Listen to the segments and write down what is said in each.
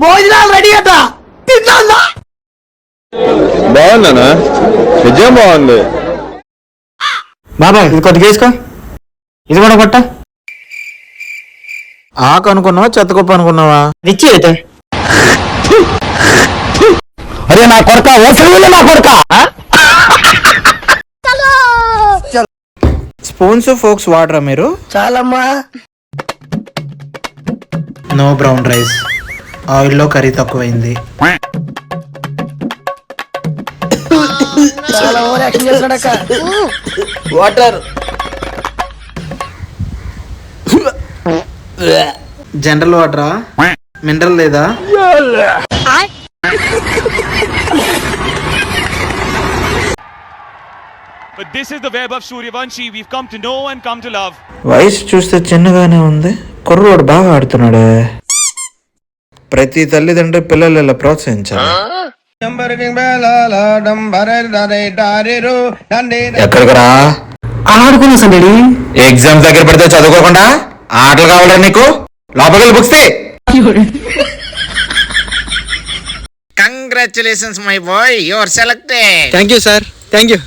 భోజనాలు రెడీ అట తిందా. బాగుందనా? నిజం బాగుంది బాబాయ్. ఇది కొద్దిగా వేసుకో, ఇది కూడా కొట్ట. ఆకు అనుకున్నావా చెత్తకొప్ప అనుకున్నావా? ఇచ్చి అయితే అరే నా కొడుక నా కొడుక. స్పూన్స్ ఫోక్స్ వాడరా మీరు? చాలమ్మా. నో బ్రౌన్ రైస్, ఆయిల్లో కర్రీ తక్కువైంది. వాటర్. జనరల్ వాటరా? మినరల్ లేదా? But this is the web of Suryavanshi we've come to know and come to love. వయసు చూస్తే చిన్నగానే ఉంది, కుర్రోడు బాగా ఆడుతున్నాడు. ప్రతి తల్లిదండ్రులు పిల్లలు ఇలా ప్రోత్సహించాలి. ఎక్కడికి రా? ఆడుకున్నా సండి. ఎగ్జామ్స్ దగ్గర పడితే చదువుకోకుండా ఆటలు కావాలా నీకు? లోపలికి books. Congratulations my boy, you are selected. Thank you sir, thank you.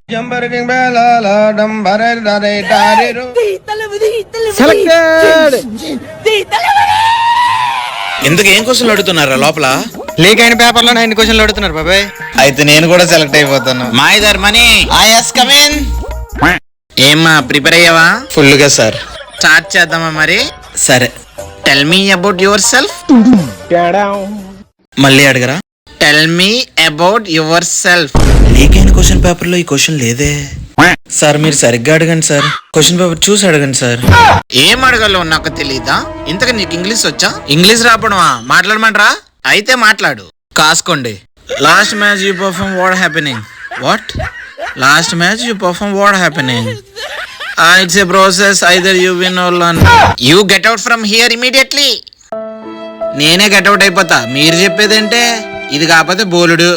Selected. ఎందుకు ఏం క్వశ్చన్లు అడుగుతున్నారా లోపల? లీక్ అయిన పేపర్ లో 9 క్వశ్చన్లు అడుగుతున్నారు బాబాయ్. అయితే నేను కూడా సెలెక్ట్ అయిపోతాను. మై దర్ మనీ. Yes come in. ఏమ్మా ప్రిపేర్ అయ్యావా? ఫుల్ గా సార్. స్టార్ట్ చేద్దామా మరి? సరే. Tell me about yourself. మళ్ళీ అడగరా? Tell me about yourself. Leak అయిన క్వశ్చన్ పేపర్ లో ఈ క్వశ్చన్ లేదే సార్. మీరు సరిగ్గా అడగండి సార్, క్వశ్చన్ పేపర్ చూసి అడగండి సార్. ఏం అడగాలో నాకు తెలీదా? ఇంతకు నీకు ఇంగ్లీష్ వచ్చా? ఇంగ్లీష్ రాపడమా? మాట్లాడమంటారా? అయితే మాట్లాడు. కాసుకోండి. Last match you perform what happening. What? Last match you perform what happening. It's a process, either you win or learn. You get out from here immediately. నేనే గెట్ అవుట్ అయిపోతా, మీరు చెప్పేదంటే. ఇది కాకపోతే బోలుడు.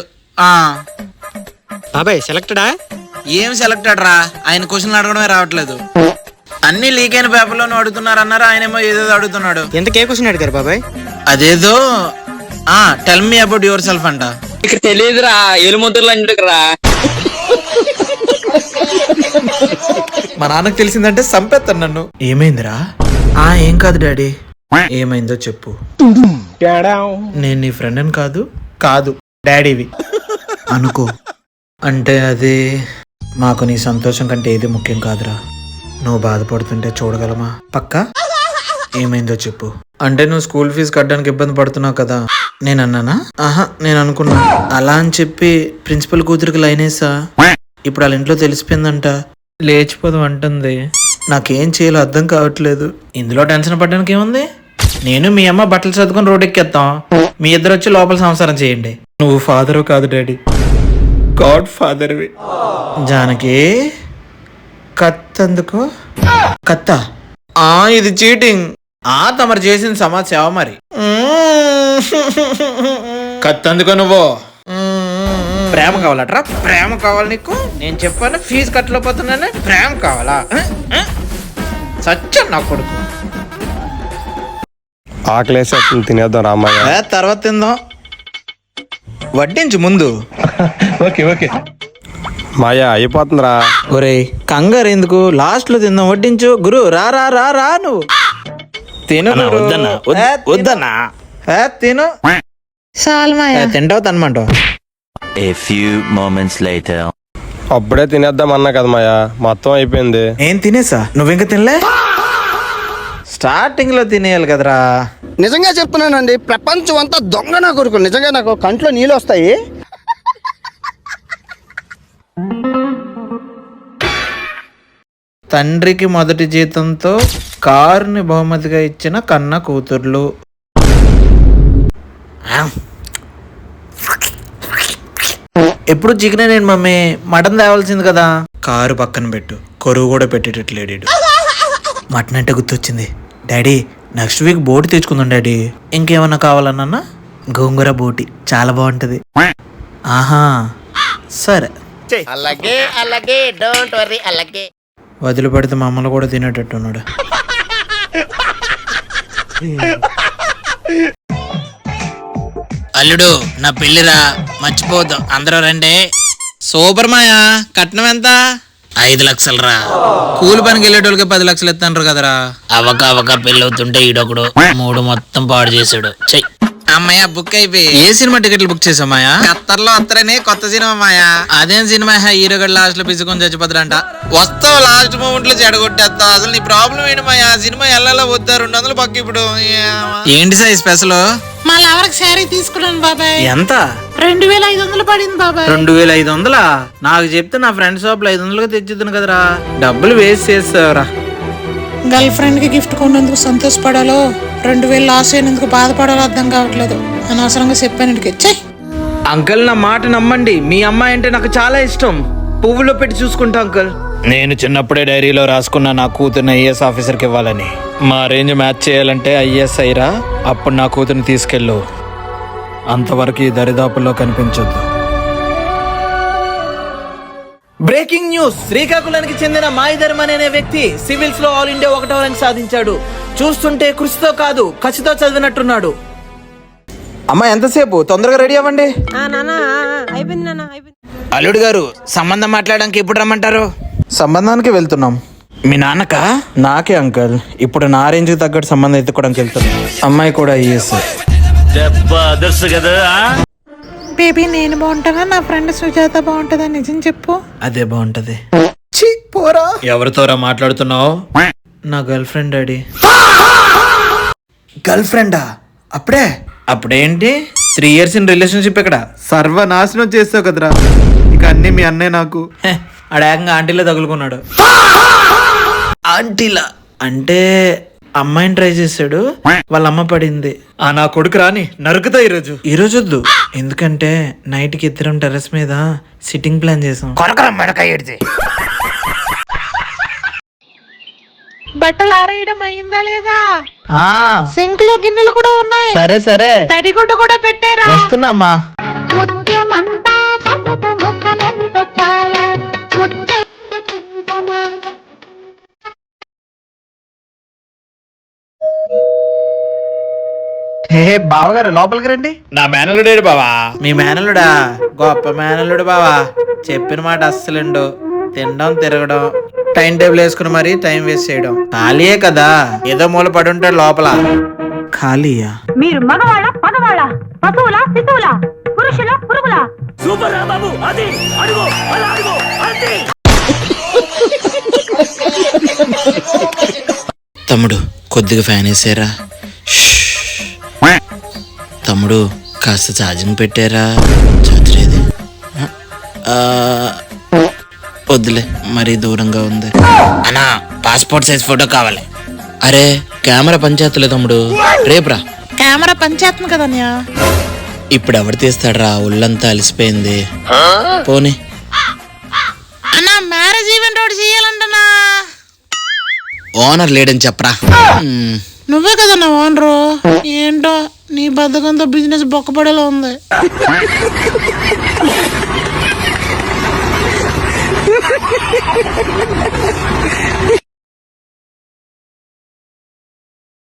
బాబాయ్ సెలెక్టెడా? ఏం సెలెక్టెడ్ రా? ఆయన క్వశ్చన్లు అడగడమే రావట్లేదు. అన్ని లీక్ అయిన పేపర్లోనూ అడుగుతున్నారు అన్నారు, ఆయనేమో ఏదేదో అడుగుతున్నాడు. ఎంతకే క్వశ్చన్ అడిగారు బాబాయ్? అదేదో tell me about your self అంట. ఇక్కడ తెలియదురా, ఎలుముద్రలు అంటురా. మా నాన్నకు తెలిసిందంటే సంపేస్తాను నన్ను. ఏమైందిరా? ఏం కాదు డాడీ. ఏమైందో చెప్పు. నేను నీ ఫ్రెండ్ అని కాదు. కాదు డాడీవి అనుకో. అంటే అది మాకు నీ సంతోషం కంటే ఏది ముఖ్యం కాదురా. నువ్వు బాధపడుతుంటే చూడగలమా? పక్కా? ఏమైందో చెప్పు. అంటే నువ్వు స్కూల్ ఫీజు కట్టడానికి ఇబ్బంది పడుతున్నావు కదా. నేను అన్నానా? నేను అనుకున్నా. అలా అని చెప్పి ప్రిన్సిపల్ కూతురికి లైన్ వేసా. ఇప్పుడు వాళ్ళ ఇంట్లో తెలిసిపోయిందంట. లేచిపోదాం అంటుంది. నాకేం చేయాలో అర్థం కావట్లేదు. ఇందులో టెన్షన్ పడడానికి ఏముంది? నేను మీ అమ్మ బట్టలు చదువుకొని రోడ్ ఎక్కేస్తాం. మీ ఇద్దరు వచ్చి లోపల సంసారం చేయండి. నువ్వు ఫాదరు కాదు డాడీ, గాడ్ ఫాదర్వి. జానకి కత్తందుకో. కత్త? ఇది చీటింగ్. తమరు చేసిన సమాజ సేవ మరి. కత్తందుకో నువ్వు. ప్రేమ కావాలట్రా? ప్రేమ కావాలి నీకు? నేను చెప్పాను ఫీజు కట్టలేకపోతున్నాను, ప్రేమ కావాలా? సత్యం నా కొడుకు. ఆకలేసి తినేద్దాం రామయ్య. తర్వాత తిందాం, వడ్డించు ముందు. ఓకే ఓకే మాయా అయిపోతుందిరా. ఒరే కంగారు ఎందుకు, లాస్ట్ లో తిందాం. వడ్డించు గురు. రా రా రా రా. నువ్వు తిను. వద్దన్నా తిను. తింటావు తనమంటావు. A few moments later. అప్పుడే తినేద్దాం అన్నా కదా మాయా, మొత్తం అయిపోయింది. ఏం తినేసా? నువ్వింక తినలే? స్టార్టింగ్ లో తినేయాలి కదరా. నిజంగా చెప్తున్నానండి, ప్రపంచం అంతా దొంగ నా కొడుకు. నిజంగా నాకు కంట్లో నీళ్ళు వస్తాయి. తండ్రికి మొదటి జీతంతో కారుని బహుమతిగా ఇచ్చిన కన్న కూతుర్లు. ఎప్పుడు చికెనే నేను మమ్మీ, మటన్ తేవాల్సింది కదా. కారు పక్కన పెట్టు, కొరువు కూడా పెట్టేటట్లేడు. మటన్ అంటే గుర్తొచ్చింది డాడీ, నెక్స్ట్ వీక్ బోటి తెచ్చుకుందాం డాడీ. ఇంకేమన్నా కావాలన్నా? గోంగూర బోటి చాలా బాగుంటది. సరే అలాగే అలాగే, డోంట్ వరీ. అలాగే వదిలిపెడితే మమ్మల్ని కూడా తినేటట్టున్నాడు. అల్లుడు నా పెళ్లిరా మర్చిపోద్దాం అందరూ రండి. సూపర్ మాయా, కట్నం ఎంత? 5 లక్షలు రా. కూలి పనికి వెళ్ళేటోళ్ళకి 10 లక్షలు ఎత్తాను కదరా. అవక పెళ్లి అవుతుంటే ఈడొకడు 3 మొత్తం పాడు చేశాడు. చెయ్ అమ్మాయ బుక్ అయిపోయి. ఏ సినిమా టికెట్లు బుక్ చేసామాయా? ఖత్తర్లో వస్తారని కొత్త సినిమా మాయా. అదేం సినిమా? హీరో గడ్ లాస్ట్ లో పిసుకొని చచ్చిపోతాడంట. వస్తావు లాస్ట్ మూమెంట్ లో చెడగొట్టేస్తావు. అసలు నీ ప్రాబ్లం ఏంటి మాయా? సినిమా ఎల్లలో వద్దా? 200 పక్క ఇప్పుడు. ఏంటి సార్ స్పెషల్? మా లవర్కి శారీ తీసుకున్నాను బాబాయ్. ఎంత? 2500 పడింది బాబాయ్. 2500? నాకు చెప్తే నా ఫ్రెండ్ షాప్ లో 500 తెచ్చిద్దాను కదరా. డబ్బులు వేస్ట్ చేస్తావురా. గర్ల్ ఫ్రెండ్ కి గిఫ్ట్ కొన్నందుకు సంతోషపడాలో 2000 లాస్ అయినందుకు బాధపడాలో అర్థం కావట్లేదు. అనవసరంగా చెప్పాను ఇంటికి. చెయ్ అంకుల్ నా మాట నమ్మండి. మీ అమ్మాయి అంటే నాకు చాలా ఇష్టం. పువ్వులో పెట్టి చూసుకుంటా అంకుల్. నేను చిన్నప్పుడే డైరీలో రాసుకున్నా నా కూతుర్ని ఐఏఎస్ ఆఫీసర్కి ఇవ్వాలని. మా రేంజ్ మ్యాచ్ చేయాలంటే ఐఏఎస్ అయ్యిరా, అప్పుడు నా కూతుర్ని తీసుకెళ్ళు. అంతవరకు ఈ దరిదాపుల్లో కనిపించొద్దు. Breaking news! శ్రీకాకుళానికి చెందిన మాయిధర్మన్ అనే వ్యక్తి సివిల్స్ లో ఆల్ ఇండియా 1వ ర్యాంక్ సాధించాడు. చూస్తుంటే కృషితో కాదు కసితో చదివినట్టున్నాడు. అమ్మా ఎంతసేపు? తొందరగా రెడీ అవ్వండి. అల్లుడు గారు సంబంధం మాట్లాడడానికి ఎప్పుడు రమ్మంటారు? సంబంధానికి వెళ్తున్నాం. మీ నాన్నక? నాకే అంకల్. ఇప్పుడు నా రేంజ్ కి తగ్గట్టు సంబంధం ఎత్తుకోవడానికి వెళ్తున్నాం. అమ్మాయి కూడా ఐఏఎస్. బేబీ నేను బాగుంటానా, నా ఫ్రెండ్ సుజాత బాగుంటుందా? నిజం చెప్పు. అదే బాగుంటది. పోరా. ఎవరితోరా మాట్లాడుతున్నావు? నా గర్ల్ ఫ్రెండ్ డాడీ. గర్ల్ ఫ్రెండా? అప్పుడేంటి 3 years ఇన్ రిలేషన్షిప్? ఇక్కడ సర్వనాశనం చేస్తావు కదరా. ఇక అన్ని మీ అన్నయ్య నాకు. అడేకంగా ఆంటీలో తగులుకున్నాడు. ఆంటీలా అంటే అమ్మాయిని ట్రై చేశాడు, వాళ్ళ అమ్మ పడింది. ఆ నా కొడుకు రాని నరుకుతా ఈరోజు వద్దు. ఎందుకంటే నైట్ కి ఇద్దరం టెర్రస్ మీద సిట్టింగ్ ప్లాన్ చేసాం. బట్టలు ఆరేయడం అయిందా లేదా? సింక్ లో గిన్నెలు కూడా ఉన్నాయి. సరే తడిగుడ్డు కూడా పెట్టారా? వస్తున్నామ్మా. బావగారు లోపలికి రండి. నా మేనలుడేడు బావా. మీ మేనలుడా? గొప్ప మేనలుడు బావా. చెప్పిన మాట అస్సలుండు. తినడం తిరగడం, టైం టేబుల్ వేసుకుని మరీ టైం వేస్ట్ చేయడం. ఖాళీయే కదా, ఏదో మూల పడి ఉంటాడు లోపల. ఖాళీయా? మీరు మగవాళ్ళ పగవాళ్ళ, పశువుల శిశువుల, పురుషుల పురుగుల. తమ్ముడు కొద్దిగా ఫ్యాన్ వేసారా? తమ్ముడు కాస్త ఛార్జింగ్ పెట్టారా? ఛార్జర్ ఏది? వద్దులే, మరీ దూరంగా ఉంది. అన్నా పాస్పోర్ట్ సైజ్ ఫోటో కావాలి. అరే కెమెరా పనిచేస్తలే తమ్ముడు, రేపురా. కెమెరా పనిచేస్తుంది కదా అన్నయ్య. ఇప్పుడు ఎవరు తీస్తాడరా? ఒళ్ళంతా అలసిపోయింది. పోనీ అన్నా మ్యారేజ్ ఈవెంట్ ఒకటి చేయాలంటనా. ఓనర్ లేడని చెప్పరా. నువ్వే కదా నా ఓనరు. ఏంటో నీ బద్ధకంతో బిజినెస్ బొక్కపడేలా ఉంది.